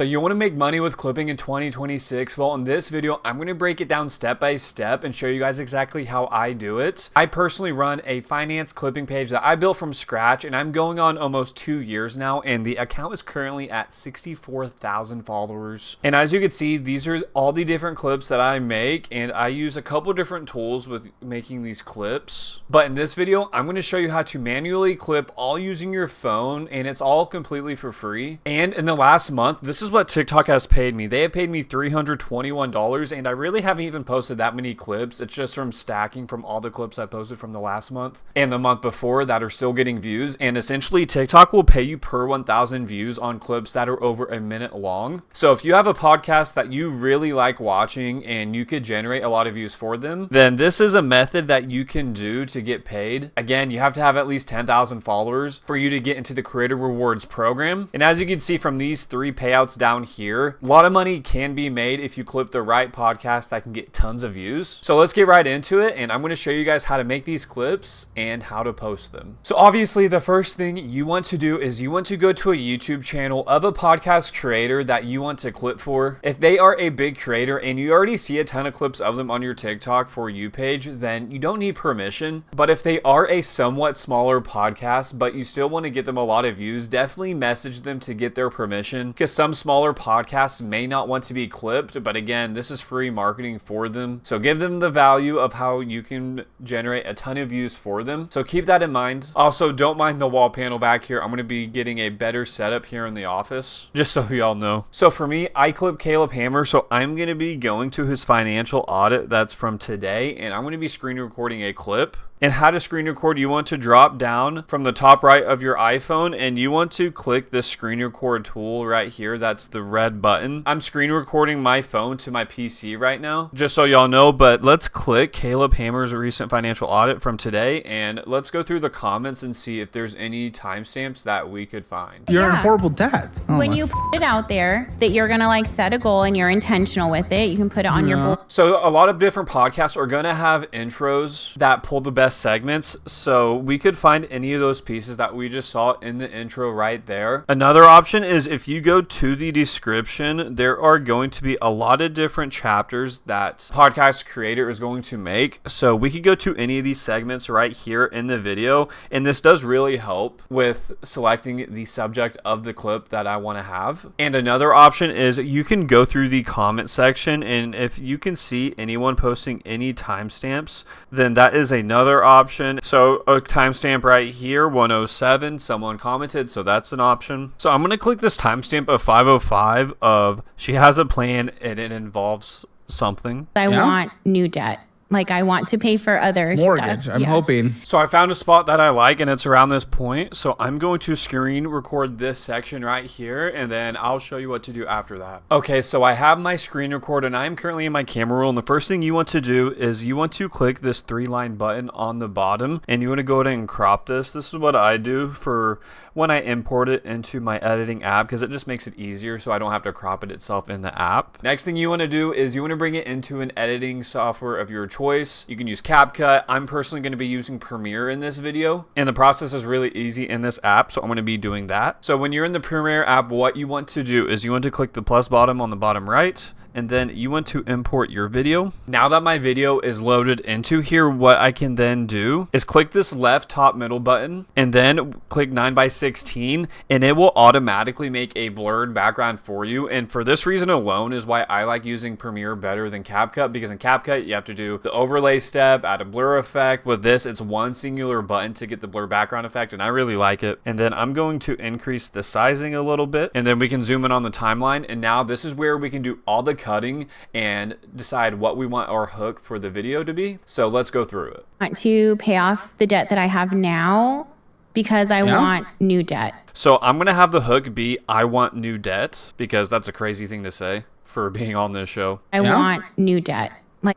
So you want to make money with clipping in 2026? Well, in this video, I'm going to break it down step by step and show you guys exactly how I do it. I personally run a finance clipping page that I built from scratch, and I'm going on almost 2 years now, and the account is currently at 64,000 followers. And as you can see, these are all the different clips that I make, and I use a couple different tools with making these clips. But in this video, I'm going to show you how to manually clip all using your phone, and it's all completely for free. And in the last month, this is what TikTok has paid me. They have paid me $321, and I really haven't even posted that many clips. It's just from stacking from all the clips I posted from the last month and the month before that are still getting views. And essentially, TikTok will pay you per 1,000 views on clips that are over a minute long. So if you have a podcast that you really like watching and you could generate a lot of views for them, then this is a method that you can do to get paid. Again, you have to have at least 10,000 followers for you to get into the Creator Rewards program. And as you can see from these 3 payouts down here, a lot of money can be made if you clip the right podcast that can get tons of views. So let's get right into it, and I'm going to show you guys how to make these clips and how to post them. So obviously, the first thing you want to do is you want to go to a YouTube channel of a podcast creator that you want to clip for. If they are a big creator and you already see a ton of clips of them on your TikTok For You page, then you don't need permission. But if they are a somewhat smaller podcast, but you still want to get them a lot of views, definitely message them to get their permission, because some smaller podcasts may not want to be clipped. But again, this is free marketing for them. So give them the value of how you can generate a ton of views for them. So keep that in mind. Also, don't mind the wall panel back here. I'm going to be getting a better setup here in the office, just so y'all know. So for me, I clip Caleb Hammer. So I'm going to be going to his financial audit that's from today, and I'm going to be screen recording a clip. And how to screen record, you want to drop down from the top right of your iPhone, and you want to click this screen record tool right here. That's the red button. I'm screen recording my phone to my PC right now, just so y'all know. But let's click Caleb Hammer's recent financial audit from today, and let's go through the comments and see if there's any timestamps that we could find. You're a horrible dad. When you put it out there that you're gonna like set a goal and you're intentional with it, you can put it on your board. So a lot of different podcasts are gonna have intros that pull the best segments, so we could find any of those pieces that we just saw in the intro right there. Another option is if you go to the description, there are going to be a lot of different chapters that podcast creator is going to make. So we could go to any of these segments right here in the video, and this does really help with selecting the subject of the clip that I want to have. And another option is you can go through the comment section, and if you can see anyone posting any timestamps, then that is another option. So a timestamp right here, 107, someone commented, so that's an option. So I'm going to click this timestamp of 5:05 of she has a plan and it involves something. I want new debt. Like I want to pay for other mortgage. stuff. I'm hoping. So I found a spot that I like, and it's around this point. So I'm going to screen record this section right here, and then I'll show you what to do after that. Okay, so I have my screen record, and I'm currently in my camera roll. And the first thing you want to do is you want to click this 3-line button on the bottom, and you want to go ahead and crop this. This is what I do for when I import it into my editing app, because it just makes it easier so I don't have to crop it itself in the app. Next thing you want to do is you want to bring it into an editing software of your choice. You can use CapCut. I'm personally going to be using Premiere in this video, and the process is really easy in this app, so I'm going to be doing that. So when you're in the Premiere app, what you want to do is you want to click the plus bottom on the bottom right, and then you want to import your video. Now that my video is loaded into here, what I can then do is click this left top middle button and then click 9:16, and it will automatically make a blurred background for you. And for this reason alone is why I like using Premiere better than CapCut, because in CapCut you have to do the overlay step, add a blur effect. With this, it's one singular button to get the blur background effect, and I really like it. And then I'm going to increase the sizing a little bit, and then we can zoom in on the timeline. And now this is where we can do all the cutting and decide what we want our hook for the video to be. So let's go through it. I want to pay off the debt that I have now because I want new debt. So I'm going to have the hook be I want new debt, because that's a crazy thing to say for being on this show. I want new debt. Like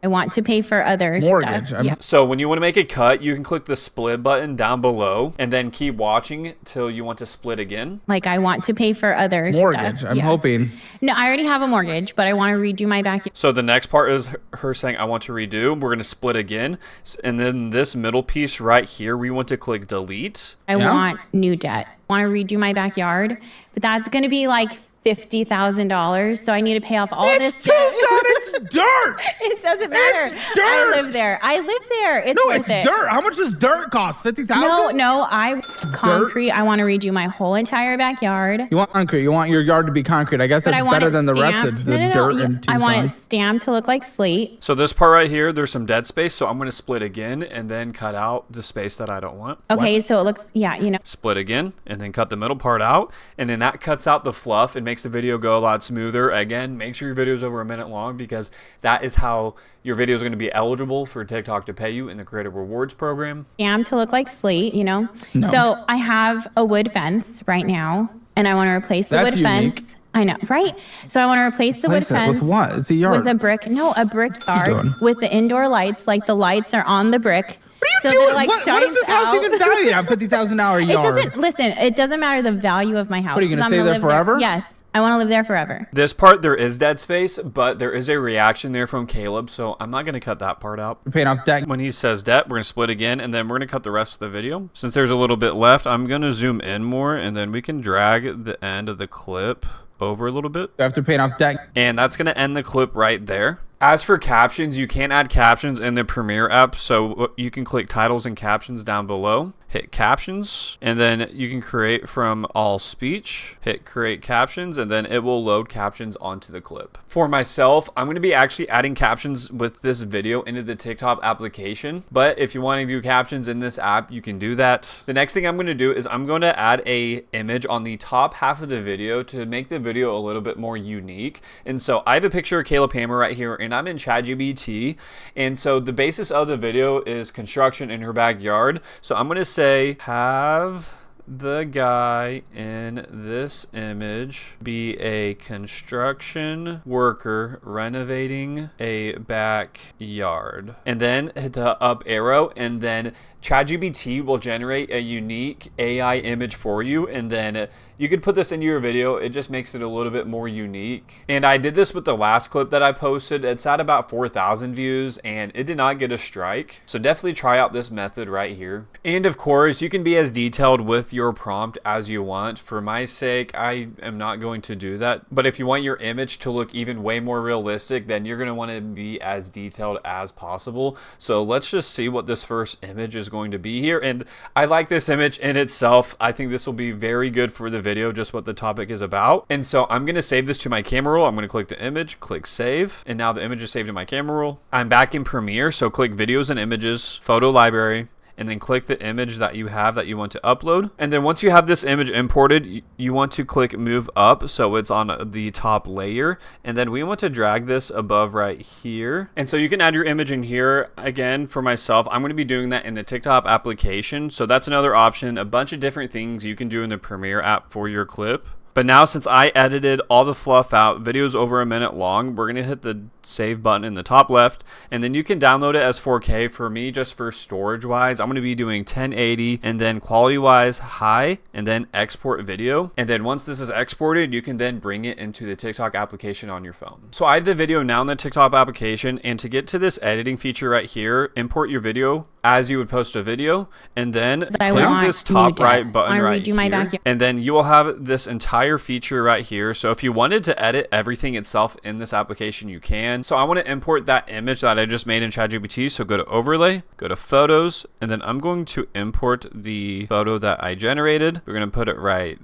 I want to pay for other mortgage. stuff. So when you want to make a cut, you can click the split button down below and then keep watching till you want to split again. Like I want to pay for other mortgage. stuff. I'm hoping. No, I already have a mortgage, but I want to redo my backyard. So the next part is her saying, I want to redo. We're going to split again. And then this middle piece right here, we want to click delete. I want new debt. I want to redo my backyard, but that's going to be like $50,000. So I need to pay off all this debt. It's dirt. It doesn't matter. It's dirt. I live there. It's No, worth it's it. dirt. How much does dirt cost? 50,000? No, concrete. I want to redo my whole entire backyard. You want concrete. You want your yard to be concrete. I guess that's better than the rest of the dirt in Tucson. I want it stamped to look like slate. So this part right here, there's some dead space. So I'm going to split again and then cut out the space that I don't want. Okay, so it looks, Split again and then cut the middle part out. And then that cuts out the fluff and makes the video go a lot smoother. Again, make sure your video is over a minute long because that is how your video is going to be eligible for TikTok to pay you in the Creative Rewards program. Stamped to look like slate, No. So I have a wood fence right now and I want to replace the wood fence. I know, right? So I want to replace the wood fence. With what? It's a yard. With a brick. No, a brick yard with the indoor lights. Like the lights are on the brick. What are you doing? What is this house even valued at? $50,000 yard. It doesn't matter the value of my house. What, are you going to stay there forever? Yes. I want to live there forever. This part, there is dead space, but there is a reaction there from Caleb, so I'm not going to cut that part out. We're paying off debt. When he says debt, we're going to split again, and then we're going to cut the rest of the video. Since there's a little bit left, I'm going to zoom in more, and then we can drag the end of the clip over a little bit. After paying off debt. And that's going to end the clip right there. As for captions, you can add captions in the Premiere app, so you can click titles and captions down below, hit captions, and then you can create from all speech, hit create captions, and then it will load captions onto the clip. For myself, I'm going to be actually adding captions with this video into the TikTok application, but if you want to do captions in this app, you can do that. The next thing I'm going to do is I'm going to add a image on the top half of the video to make the video a little bit more unique. And so I have a picture of Caleb Hammer right here, and I'm in ChatGPT, and so the basis of the video is construction in her backyard. So I'm going to say, have the guy in this image be a construction worker renovating a backyard, and then hit the up arrow, and then ChatGPT will generate a unique AI image for you, and then you could put this into your video. It just makes it a little bit more unique. And I did this with the last clip that I posted. It's at about 4,000 views and it did not get a strike. So definitely try out this method right here. And of course, you can be as detailed with your prompt as you want. For my sake, I am not going to do that. But if you want your image to look even way more realistic, then you're going to want to be as detailed as possible. So let's just see what this first image is going to be here. And I like this image in itself. I think this will be very good for the video, just what the topic is about. And so I'm going to save this to my camera roll. I'm going to click the image, click save, and now the image is saved in my camera roll. I'm back in Premiere, so click videos and images, photo library, and then click the image that you have that you want to upload. And then once you have this image imported, you want to click move up so it's on the top layer, and then we want to drag this above right here. And so you can add your image in here. Again, for myself, I'm going to be doing that in the TikTok application, so that's another option. A bunch of different things you can do in the Premiere app for your clip. But now, since I edited all the fluff out, video's over a minute long, we're going to hit the save button in the top left, and then you can download it as 4K. For me, just for storage wise, I'm going to be doing 1080, and then quality wise high, and then export video. And then once this is exported, you can then bring it into the TikTok application on your phone. So I have the video now in the TikTok application, and to get to this editing feature right here, import your video as you would post a video, and then click this top right button right here, and then you will have this entire feature right here. So if you wanted to edit everything itself in this application, you can. So I want to import that image that I just made in ChatGPT. So go to overlay, go to photos, and then I'm going to import the photo that I generated. We're going to put it right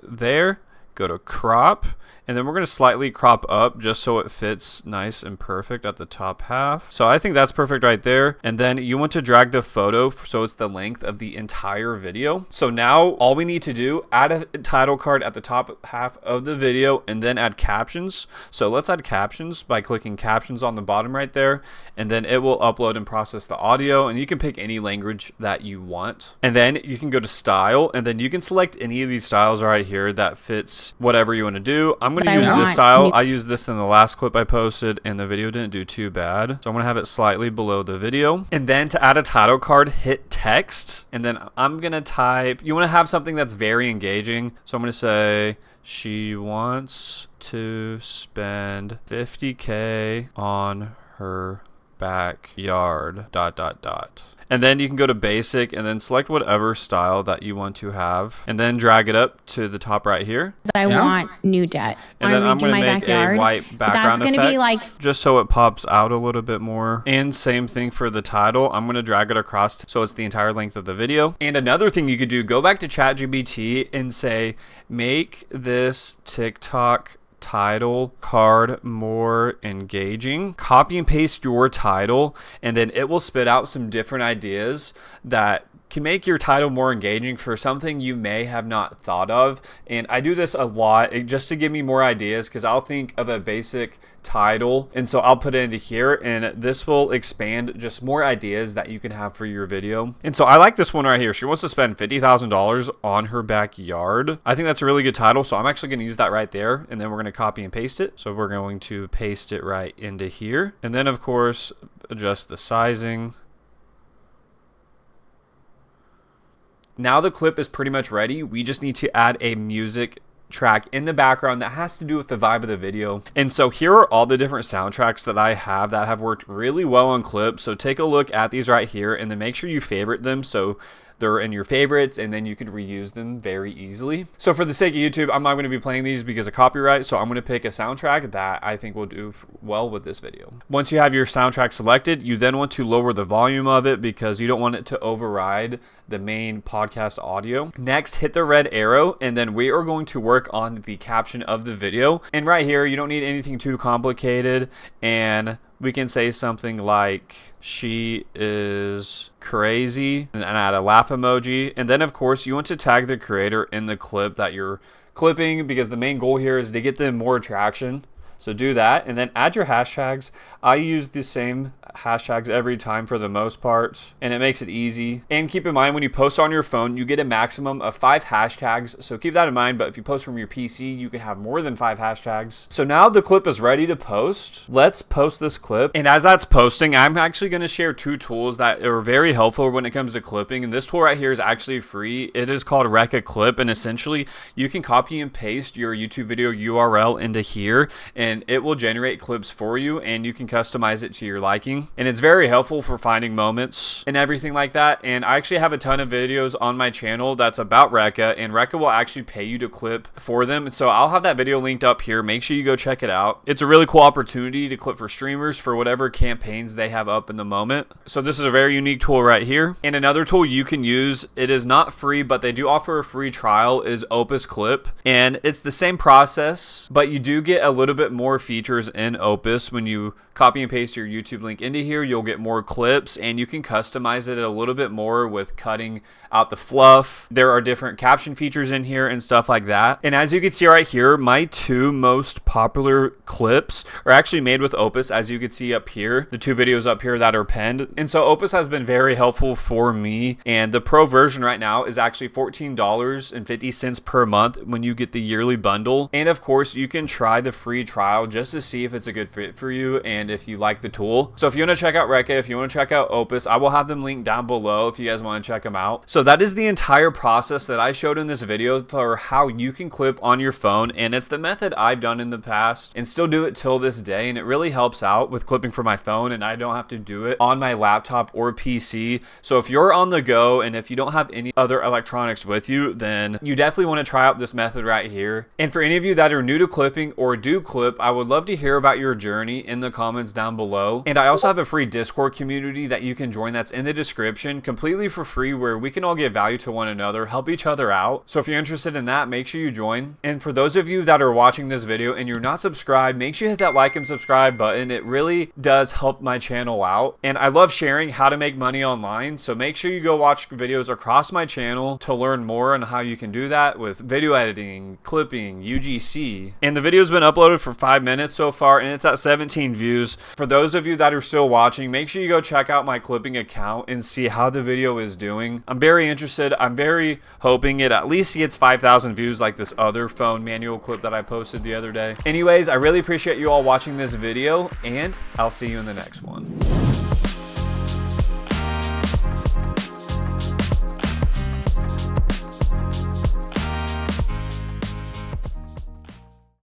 there, go to crop, and then we're going to slightly crop up just so it fits nice and perfect at the top half. So I think that's perfect right there. And then you want to drag the photo so it's the length of the entire video. So now all we need to do, add a title card at the top half of the video, and then add captions. So let's add captions by clicking captions on the bottom right there, and then it will upload and process the audio, and you can pick any language that you want. And then you can go to style, and then you can select any of these styles right here that fits whatever you want to do. I'm going to use this style. I used this in the last clip I posted, and the video didn't do too bad. So I'm going to have it slightly below the video. And then to add a title card, hit text, and then I'm going to type, you want to have something that's very engaging. So I'm going to say, she wants to spend $50K on her backyard ... And then you can go to basic and then select whatever style that you want to have and then drag it up to the top right here. I want new debt. And then I'm going to make a white background effect be like just so it pops out a little bit more. And same thing for the title. I'm going to drag it across so it's the entire length of the video. And another thing you could do, go back to ChatGPT and say, make this TikTok title card more engaging. Copy and paste your title and then it will spit out some different ideas that can make your title more engaging for something you may have not thought of. And I do this a lot just to give me more ideas, because I'll think of a basic title and so I'll put it into here and this will expand just more ideas that you can have for your video. And so I like this one right here. She wants to spend $50,000 on her backyard. I think that's a really good title, so I'm actually going to use that right there, and then we're going to copy and paste it. So we're going to paste it right into here, and then of course adjust the sizing. Now the clip is pretty much ready. We just need to add a music track in the background that has to do with the vibe of the video. And so here are all the different soundtracks that I have that have worked really well on clips. So take a look at these right here and then make sure you favorite them so they're in your favorites, and then you can reuse them very easily. So for the sake of YouTube, I'm not going to be playing these because of copyright, so I'm going to pick a soundtrack that I think will do well with this video. Once you have your soundtrack selected, you then want to lower the volume of it because you don't want it to override the main podcast audio. Next, hit the red arrow, and then we are going to work on the caption of the video. And right here, you don't need anything too complicated, and we can say something like, she is crazy, and add a laugh emoji. And then of course you want to tag the creator in the clip that you're clipping, because the main goal here is to get them more traction. So do that, and then add your hashtags. I use the same hashtags every time for the most part, and it makes it easy. And keep in mind, when you post on your phone, you get a maximum of 5 hashtags. So keep that in mind, but if you post from your PC, you can have more than 5 hashtags. So now the clip is ready to post. Let's post this clip. And as that's posting, I'm actually going to share 2 tools that are very helpful when it comes to clipping. And this tool right here is actually free. It is called Rec Clip, and essentially you can copy and paste your YouTube video URL into here, and it will generate clips for you, and you can customize it to your liking. And it's very helpful for finding moments and everything like that. And I actually have a ton of videos on my channel that's about Recca, and Recca will actually pay you to clip for them. And so I'll have that video linked up here. Make sure you go check it out. It's a really cool opportunity to clip for streamers for whatever campaigns they have up in the moment. So this is a very unique tool right here. And another tool you can use, it is not free, but they do offer a free trial, is Opus Clip. And it's the same process, but you do get a little bit more features in Opus. When you copy and paste your YouTube link into here, you'll get more clips, and you can customize it a little bit more with cutting out the fluff. There are different caption features in here and stuff like that. And as you can see right here, my 2 most popular clips are actually made with Opus, as you can see up here, the 2 videos up here that are pinned. And so Opus has been very helpful for me, and the pro version right now is actually $14.50 per month when you get the yearly bundle. And of course, you can try the free trial just to see if it's a good fit for you and if you like the tool. So if you want to check out Recca, if you want to check out Opus, I will have them linked down below if you guys want to check them out. So that is the entire process that I showed in this video for how you can clip on your phone, and it's the method I've done in the past and still do it till this day, and it really helps out with clipping from my phone, and I don't have to do it on my laptop or PC. So if you're on the go and if you don't have any other electronics with you, then you definitely want to try out this method right here. And for any of you that are new to clipping or do clip, I would love to hear about your journey in the comments down below. And I also have a free Discord community that you can join that's in the description completely for free, where we can all give value to one another, help each other out. So if you're interested in that, make sure you join. And for those of you that are watching this video and you're not subscribed, make sure you hit that like and subscribe button. It really does help my channel out. And I love sharing how to make money online. So make sure you go watch videos across my channel to learn more on how you can do that with video editing, clipping, UGC. And the video's been uploaded for 5 minutes so far, and it's at 17 views. For those of you that are still watching, make sure you go check out my clipping account and see how the video is doing. I'm very interested. I'm very hoping it at least gets 5,000 views like this other phone manual clip that I posted the other day. Anyways, I really appreciate you all watching this video, and I'll see you in the next one.